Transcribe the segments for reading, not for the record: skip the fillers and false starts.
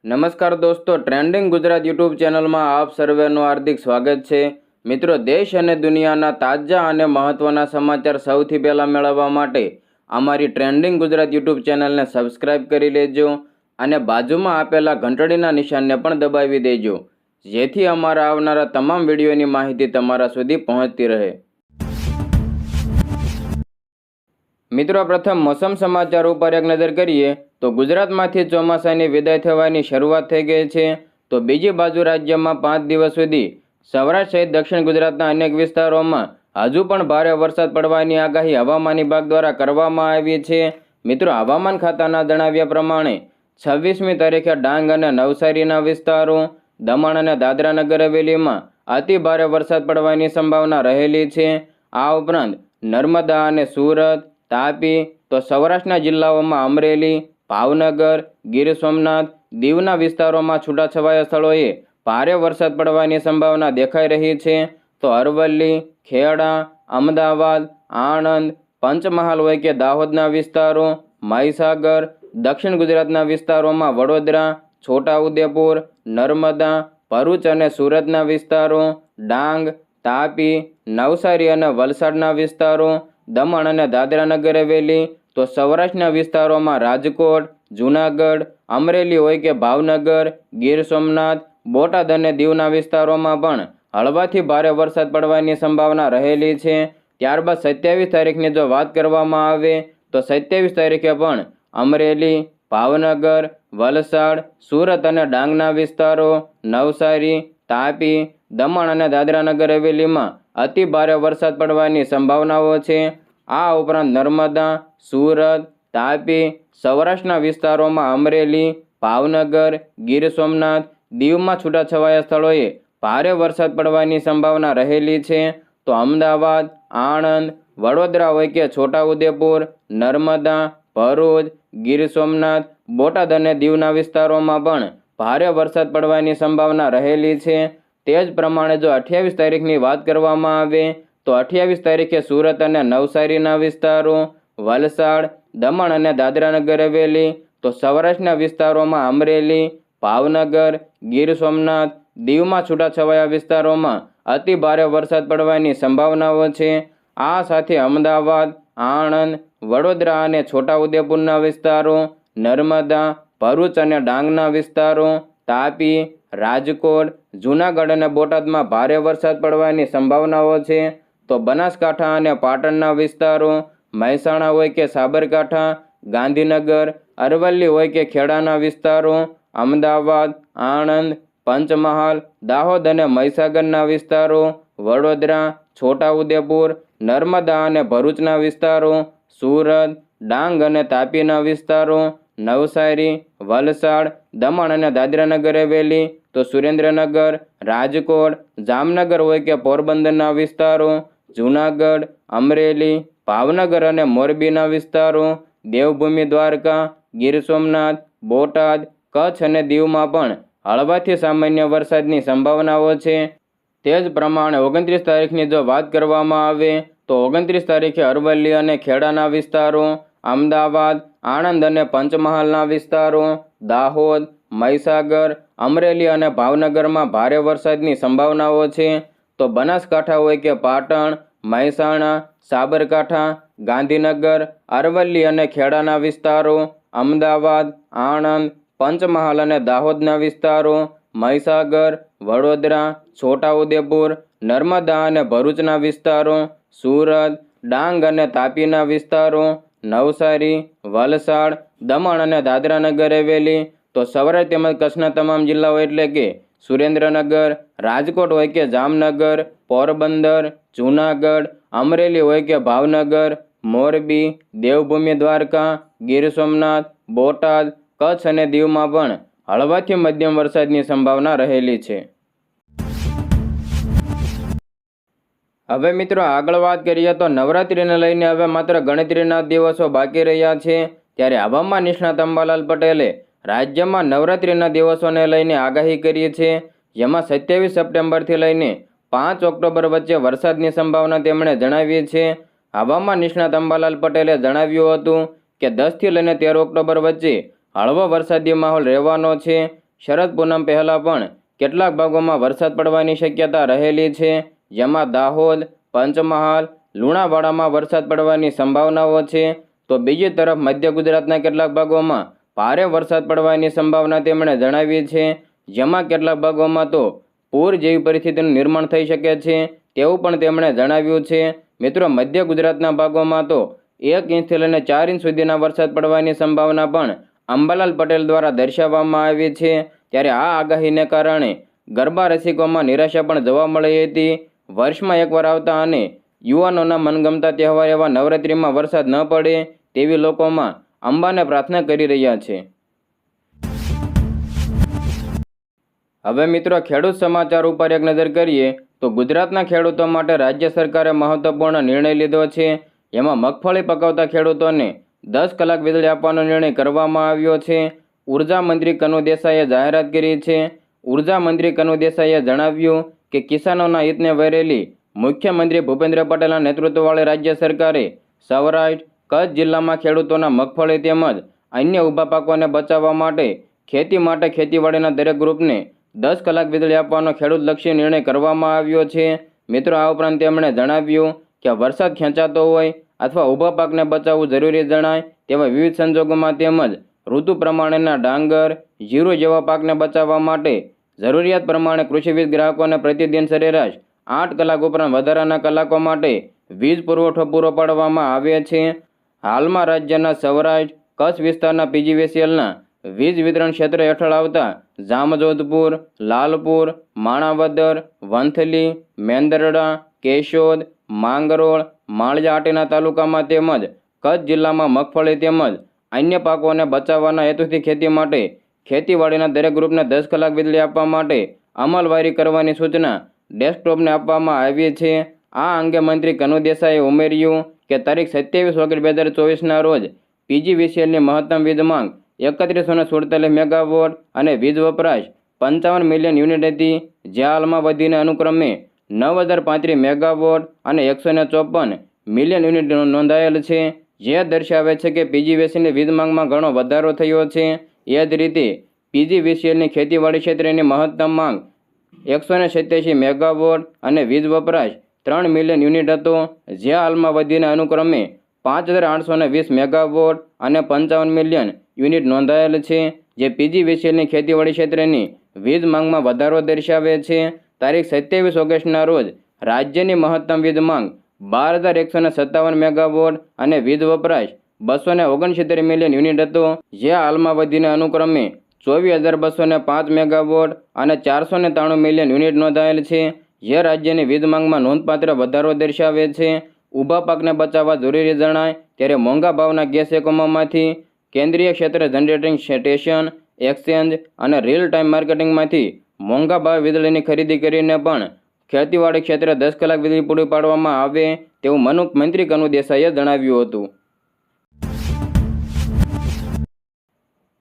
નમસ્કાર દોસ્તો, trending Gujarat YouTube ચેનલમાં આપ સર્વેનું હાર્દિક સ્વાગત છે। મિત્રો, દેશ અને દુનિયાના તાજા અને મહત્વના સમાચાર સૌથી પહેલાં મેળવવા માટે અમારી ટ્રેન્ડિંગ ગુજરાત યુટ્યુબ ચેનલને સબસ્ક્રાઇબ કરી લેજો અને બાજુમાં આપેલા ઘંટડીના નિશાનને પણ દબાવી દેજો, જેથી અમારા આવનારા તમામ વિડીયોની માહિતી તમારા સુધી પહોંચતી રહે। મિત્રો, પ્રથમ મોસમ સમાચાર ઉપર એક નજર કરીએ તો ગુજરાતમાંથી ચોમાસાની વિદાય થવાની શરૂઆત થઈ ગઈ છે, તો બીજી બાજુ રાજ્યમાં 5 દિવસ સુધી સૌરાષ્ટ્ર સહિત દક્ષિણ ગુજરાતના અનેક વિસ્તારોમાં હજુ પણ ભારે વરસાદ પડવાની આગાહી હવામાન વિભાગ દ્વારા કરવામાં આવી છે। મિત્રો, હવામાન ખાતાના જણાવ્યા પ્રમાણે 26મી તારીખે ડાંગ અને નવસારીના વિસ્તારો, દમણ અને દાદરા નગર હવેલીમાં અતિ ભારે વરસાદ પડવાની સંભાવના રહેલી છે। આ ઉપરાંત નર્મદા અને સુરત, તાપી, તો સૌરાષ્ટ્રના જિલ્લાઓમાં અમરેલી, ભાવનગર, ગીર સોમનાથ, દીવના વિસ્તારોમાં છૂટાછવાયા સ્થળોએ ભારે વરસાદ પડવાની સંભાવના દેખાઈ રહી છે। તો અરવલ્લી, ખેડા, અમદાવાદ, આણંદ, પંચમહાલ હોય કે દાહોદના વિસ્તારો, મહીસાગર, દક્ષિણ ગુજરાતના વિસ્તારોમાં વડોદરા, છોટાઉદેપુર, નર્મદા, ભરૂચ અને સુરતના વિસ્તારો, ડાંગ, તાપી, નવસારી અને વલસાડના વિસ્તારો, દમણ અને દાદરા નગર હવેલી, તો સૌરાષ્ટ્રના વિસ્તારોમાં રાજકોટ, જૂનાગઢ, અમરેલી હોય કે ભાવનગર, ગીર સોમનાથ, બોટાદ અને દીવના વિસ્તારોમાં પણ હળવાથી ભારે વરસાદ પડવાની સંભાવના રહેલી છે। ત્યારબાદ 27 તારીખની જો વાત કરવામાં આવે તો 27 તારીખે પણ અમરેલી, ભાવનગર, વલસાડ, સુરત અને ડાંગના વિસ્તારો, નવસારી, તાપી, દમણ અને દાદરા નગર હવેલીમાં અતિ ભારે વરસાદ પડવાની સંભાવનાઓ છે। આ ઉપરાંત નર્મદા, સુરત, તાપી, સૌરાષ્ટ્રના વિસ્તારોમાં અમરેલી, ભાવનગર, ગીર સોમનાથ, દીવમાં છૂટાછવાયા સ્થળોએ ભારે વરસાદ પડવાની સંભાવના રહેલી છે। તો અમદાવાદ, આણંદ, વડોદરા હોય કે છોટાઉદેપુર, નર્મદા, ભરૂચ, ગીર સોમનાથ, બોટાદ અને દીવના વિસ્તારોમાં પણ ભારે વરસાદ પડવાની સંભાવના રહેલી છે। તે જ પ્રમાણે જો 28 તારીખની વાત કરવામાં આવે તો 28 તારીખે સુરત અને નવસારીના વિસ્તારો, વલસાડ, દમણ અને દાદરા નગર હવેલી, તો સૌરાષ્ટ્રના વિસ્તારોમાં અમરેલી, ભાવનગર, ગીર સોમનાથ, દીવમાં છૂટાછવાયા વિસ્તારોમાં અતિ ભારે વરસાદ પડવાની સંભાવનાઓ છે। આ સાથે અમદાવાદ, આણંદ, વડોદરા અને છોટાઉદેપુરના વિસ્તારો, નર્મદા, ભરૂચ અને ડાંગના વિસ્તારો, તાપી, રાજકોટ, જૂનાગઢ અને બોટાદમાં ભારે વરસાદ પડવાની સંભાવનાઓ છે। તો બનાસકાંઠા અને પાટણના વિસ્તારો, મહેસાણા હોય કે સાબરકાંઠા, ગાંધીનગર, અરવલ્લી હોય કે ખેડાના વિસ્તારો, અમદાવાદ, આણંદ, પંચમહાલ, દાહોદ અને મહીસાગરના વિસ્તારો, વડોદરા, છોટાઉદેપુર, નર્મદા અને ભરૂચના વિસ્તારો, સુરત, ડાંગ અને તાપીના વિસ્તારો, નવસારી, વલસાડ, દમણ અને દાદરા નગર હવેલી, તો સુરેન્દ્રનગર, રાજકોટ, જામનગર હોય કે પોરબંદરના વિસ્તારો, જૂનાગઢ, અમરેલી, ભાવનગર અને મોરબીના વિસ્તારો, દેવભૂમિ દ્વારકા, ગીર સોમનાથ, બોટાદ, કચ્છ અને દીવમાં પણ હળવાથી સામાન્ય વરસાદની સંભાવનાઓ છે। તે જ પ્રમાણે 29 તારીખની જો વાત કરવામાં આવે તો 29 તારીખે અરવલ્લી અને ખેડાના વિસ્તારો, અમદાવાદ, આણંદ અને પંચમહાલના વિસ્તારો, દાહોદ, મહીસાગર, અમરેલી અને ભાવનગરમાં ભારે વરસાદની સંભાવનાઓ છે। તો બનાસકાંઠા હોય કે પાટણ, મહેસાણા, સાબરકાંઠા, ગાંધીનગર, અરવલ્લી અને ખેડાના વિસ્તારો, અમદાવાદ, આણંદ, પંચમહાલ અને દાહોદના વિસ્તારો, મહીસાગર, વડોદરા, છોટાઉદેપુર, નર્મદા અને ભરૂચના વિસ્તારો, સુરત, ડાંગ અને તાપીના વિસ્તારો, નવસારી, વલસાડ, દમણ અને દાદરા નગર હવેલી, તો સૌરાષ્ટ્ર તેમજ કચ્છના તમામ જિલ્લાઓ એટલે કે સુરેન્દ્રનગર, રાજકોટ હોય કે જામનગર, પોરબંદર, જૂનાગઢ, અમરેલી હોય કે ભાવનગર, મોરબી, દેવભૂમિ દ્વારકા, ગીર સોમનાથ, બોટાદ, કચ્છ અને દીવમાં પણ હળવાથી મધ્યમ વરસાદની સંભાવના રહેલી છે। હવે મિત્રો આગળ વાત કરીએ તો નવરાત્રિને લઈને હવે માત્ર ગણતરીના દિવસો બાકી રહ્યા છે, ત્યારે હવામાન નિષ્ણાત અંબાલાલ પટેલે રાજ્યમાં નવરાત્રિના દિવસોને લઈને આગાહી કરી છે, જેમાં 27 સપ્ટેમ્બરથી લઈને 5 ઓક્ટોબર વચ્ચે વરસાદની સંભાવના તેમણે જણાવી છે। હવામાન નિષ્ણાત અંબાલાલ પટેલે જણાવ્યું હતું કે 10 થી લઈને 13 ઓક્ટોબર વચ્ચે હળવો વરસાદી માહોલ રહેવાનો છે, શરદ પૂનમ પહેલાં પણ કેટલાક ભાગોમાં વરસાદ પડવાની શક્યતા રહેલી છે, જેમાં દાહોદ, પંચમહાલ, લુણાવાડામાં વરસાદ પડવાની સંભાવનાઓ છે. તો બીજી તરફ મધ્ય ગુજરાતના કેટલાક ભાગોમાં ભારે વરસાદ પડવાની સંભાવના તેમણે જણાવી છે, જેમાં કેટલાક ભાગોમાં તો પૂર જેવી પરિસ્થિતિનું નિર્માણ થઈ શકે છે તેવું પણ તેમણે જણાવ્યું છે. મિત્રો, મધ્ય ગુજરાતના ભાગોમાં તો 1 ઇંચથી લઈને 4 ઇંચ સુધીના વરસાદ પડવાની સંભાવના પણ અંબાલાલ પટેલ દ્વારા દર્શાવવામાં આવી છે. ત્યારે આ આગાહીને કારણે ગરબા રસિકોમાં નિરાશા પણ જોવા મળી હતી. વર્ષમાં એકવાર આવતા અને યુવાનોના મનગમતા તહેવાર એવા નવરાત્રિમાં વરસાદ ન પડે તેવી લોકોમાં અંબાને પ્રાર્થના કરી રહ્યા છે. હવે મિત્રો, ખેડૂત સમાચાર ઉપર એક નજર કરીએ તો ગુજરાતના ખેડૂતો માટે રાજ્ય સરકારે મહત્વપૂર્ણ નિર્ણય લીધો છે. એમાં મગફળી પકવતા ખેડૂતોને 10 કલાક વીજળી આપવાનો નિર્ણય કરવામાં આવ્યો છે. ઉર્જા મંત્રી કનુ દેસાઈએ જાહેરાત કરી છે. ઉર્જા મંત્રી કનુ દેસાઈએ જણાવ્યું કે કિસાનોના હિતને વરેલી મુખ્યમંત્રી ભૂપેન્દ્ર પટેલના નેતૃત્વવાળી રાજ્ય સરકારે સૌરાષ્ટ્ર, કચ્છ જિલ્લામાં ખેડૂતોના મગફળી તેમજ અન્ય ઊભા પાકોને બચાવવા માટે ખેતીવાડીના દરેક ગ્રુપને 10 કલાક વીજળી આપવાનો ખેડૂતલક્ષી નિર્ણય કરવામાં આવ્યો છે. મિત્રો, આ ઉપરાંત તેમણે જણાવ્યું કે વરસાદ ખેંચાતો હોય અથવા ઊભા પાકને બચાવવું જરૂરી જણાય તેવા વિવિધ સંજોગોમાં તેમજ ઋતુ પ્રમાણેના ડાંગર, જીરું જેવા પાકને બચાવવા માટે જરૂરિયાત પ્રમાણે કૃષિવીજ ગ્રાહકોને પ્રતિદિન સરેરાશ 8 કલાક ઉપરાંત વધારાના કલાકો માટે વીજ પુરવઠો પૂરો પાડવામાં આવે છે. હાલમાં રાજ્યના સૌરાષ્ટ્ર, કચ્છ વિસ્તારના પીજીવીસીએલના વીજ વિતરણ ક્ષેત્ર હેઠળ આવતા જામજોધપુર, લાલપુર, માણાવદર, વંથલી, મેંદરડા, કેશોદ, માંગરોળ, માળિયા હાટીના તાલુકામાં તેમજ કચ્છ જિલ્લામાં મગફળી તેમજ અન્ય પાકોને બચાવવાના હેતુથી ખેતી માટે ખેતીવાડીના દરેક ગ્રુપને 10 કલાક વીજળી આપવા માટે અમલવારી કરવાની સૂચના ડેસ્કટોપને આપવામાં આવી છે. આ અંગે મંત્રી કનુ દેસાઈએ ઉમેર્યું કે તારીખ 27 ઓગસ્ટ 2024ના રોજ પીજીવીસીએલની મહત્તમ વીજ માંગ 3147 મેગાવોટ અને વીજ વપરાશ 55 મિલિયન યુનિટ હતી, જે હાલમાં વધીને અનુક્રમે 9035 મેગાવોટ અને 154 મિલિયન યુનિટ નોંધાયેલ છે, જે દર્શાવે છે કે પીજીવીસીએલની વીજ માંગમાં ઘણો વધારો થયો છે. એ જ રીતે પીજીવીસીએલની ખેતીવાડી ક્ષેત્રની મહત્તમ માંગ 187 મેગાવોટ અને વીજ વપરાશ 3 મિલિયન યુનિટ હતો, જે હાલમાં વધીને અનુક્રમે 5820 મેગાવોટ અને 55 મિલિયન યુનિટ નોંધાયેલ છે, જે પીજીવીસીએલની ખેતીવાડી ક્ષેત્રની વીજ માંગમાં વધારો દર્શાવે છે. તારીખ 27 ઓગસ્ટના રોજ રાજ્યની મહત્તમ વીજ માંગ 12157 મેગાવોટ અને વીજ વપરાશ 269 મિલિયન યુનિટ હતો, જે હાલમાં વધીને અનુક્રમે 24205 મેગાવોટ અને 493 મિલિયન યુનિટ નોંધાયેલ છે, જે રાજ્યની વીજ માંગમાં નોંધપાત્ર વધારો દર્શાવે છે. ઊભા પાકને બચાવવા જરૂરી જણાય ત્યારે મોંઘા ભાવના ગેસ એકમોમાંથી કેન્દ્રીય ક્ષેત્ર જનરેટિંગ સ્ટેશન, એક્સચેન્જ અને રીલ ટાઈમ માર્કેટિંગમાંથી મોંઘા ભાવ વીજળીની ખરીદી કરીને પણ ખેતીવાડી ક્ષેત્રે 10 કલાક વીજળી પૂરી પાડવામાં આવે તેવું મંત્રી કનુ દેસાઈએ જણાવ્યું હતું.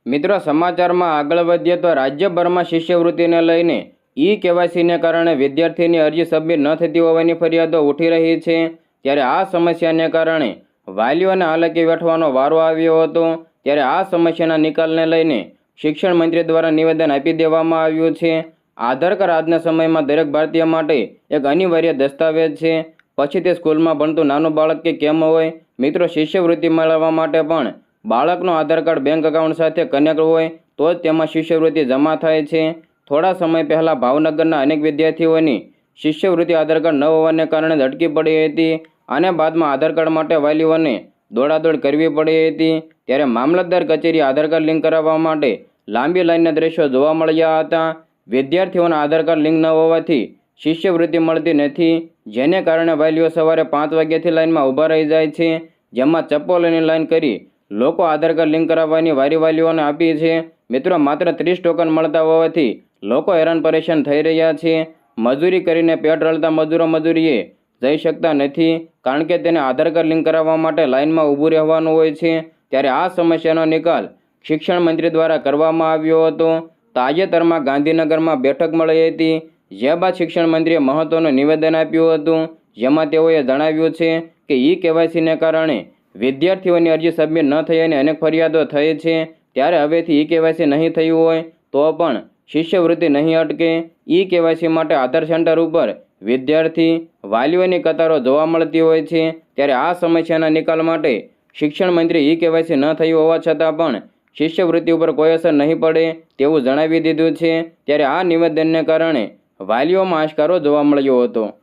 મિત્રો, સમાચારમાં આગળ વધીએ તો રાજ્યભરમાં શિષ્યવૃત્તિને લઈને ઈ-કેવાયસીને કારણે વિદ્યાર્થીની અરજી સબમિટ ન થતી હોવાની ફરિયાદો ઉઠી રહી છે. ત્યારે આ સમસ્યાને કારણે વાલીઓને હાલાકી વેઠવાનો વારો આવ્યો હતો. ત્યારે આ સમસ્યાના નિકાલને લઈને શિક્ષણ મંત્રી દ્વારા નિવેદન આપી દેવામાં આવ્યું છે. આધાર કાર્ડ આજના સમયમાં દરેક ભારતીય માટે એક અનિવાર્ય દસ્તાવેજ છે. પછી તે સ્કૂલમાં ભણતું નાનું બાળક કે કેમ હોય. મિત્રો, શિષ્યવૃત્તિ મેળવવા માટે પણ બાળકનો આધાર કાર્ડ બેંક એકાઉન્ટ સાથે કનેક્ટ હોય તો જ તેમાં શિષ્યવૃત્તિ જમા થાય છે. થોડા સમય પહેલાં ભાવનગરના અનેક વિદ્યાર્થીઓની શિષ્યવૃત્તિ આધાર કાર્ડ ન હોવાને કારણે અટકી પડી હતી અને બાદમાં આધાર કાર્ડ માટે વાલીઓને દોડાદોડ કરવી પડી હતી. ત્યારે મામલતદાર કચેરી આધાર કાર્ડ લિંક કરાવવા માટે લાંબી લાઈનના દ્રશ્યો જોવા મળ્યા હતા. વિદ્યાર્થીઓના આધાર કાર્ડ લિંક ન હોવાથી શિષ્યવૃત્તિ મળતી નથી, જેને કારણે વાલીઓ સવારે 5 વાગ્યાથી લાઈનમાં ઊભા રહી જાય છે, જેમાં ચપ્પલોની લાઈન કરી લોકો આધાર કાર્ડ લિંક કરાવવાની વારી વાલીઓને આપી છે. મિત્રો, માત્ર 30 ટોકન મળતા હોવાથી લોકો હેરાન પરેશાન થઈ રહ્યા છે. મજૂરી કરીને પેટ રળતા મજૂરો મજૂરીએ જઈ શકતા નથી, કારણ કે તેને આધાર કાર્ડ લિંક કરાવવા માટે લાઈનમાં ઊભું રહેવાનું હોય છે. ત્યારે આ સમસ્યાનો નિકાલ શિક્ષણ મંત્રી દ્વારા કરવામાં આવ્યો હતો. તાજેતરમાં ગાંધીનગરમાં બેઠક મળી હતી, જે બાદ શિક્ષણ મંત્રીએ મહત્વનું નિવેદન આપ્યું હતું, જેમાં તેઓએ જણાવ્યું છે કે ઈ-કેવાયસીને કારણે વિદ્યાર્થીઓની અરજી સબમિટ ન થયાની અનેક ફરિયાદો થઈ છે. ત્યારે હવેથી ઈ-કેવાયસી નહીં થયું હોય તો પણ શિષ્યવૃત્તિ નહીં અટકે। ઈ-કેવાયસી માટે આધાર સેન્ટર ઉપર વિદ્યાર્થી વાલીઓની કતારો જોવા મળતી હોય છે। ત્યારે આ સમસ્યાના નિકાલ માટે શિક્ષણ મંત્રી ઈ-કેવાયસી ન થયું હોવા છતાં પણ શિષ્યવૃત્તિ ઉપર કોઈ અસર નહીં પડે તેવું જણાવી દીધું છે। ત્યારે આ નિવેદનને કારણે વાલીઓમાં આશકારો જોવા મળ્યો હતો।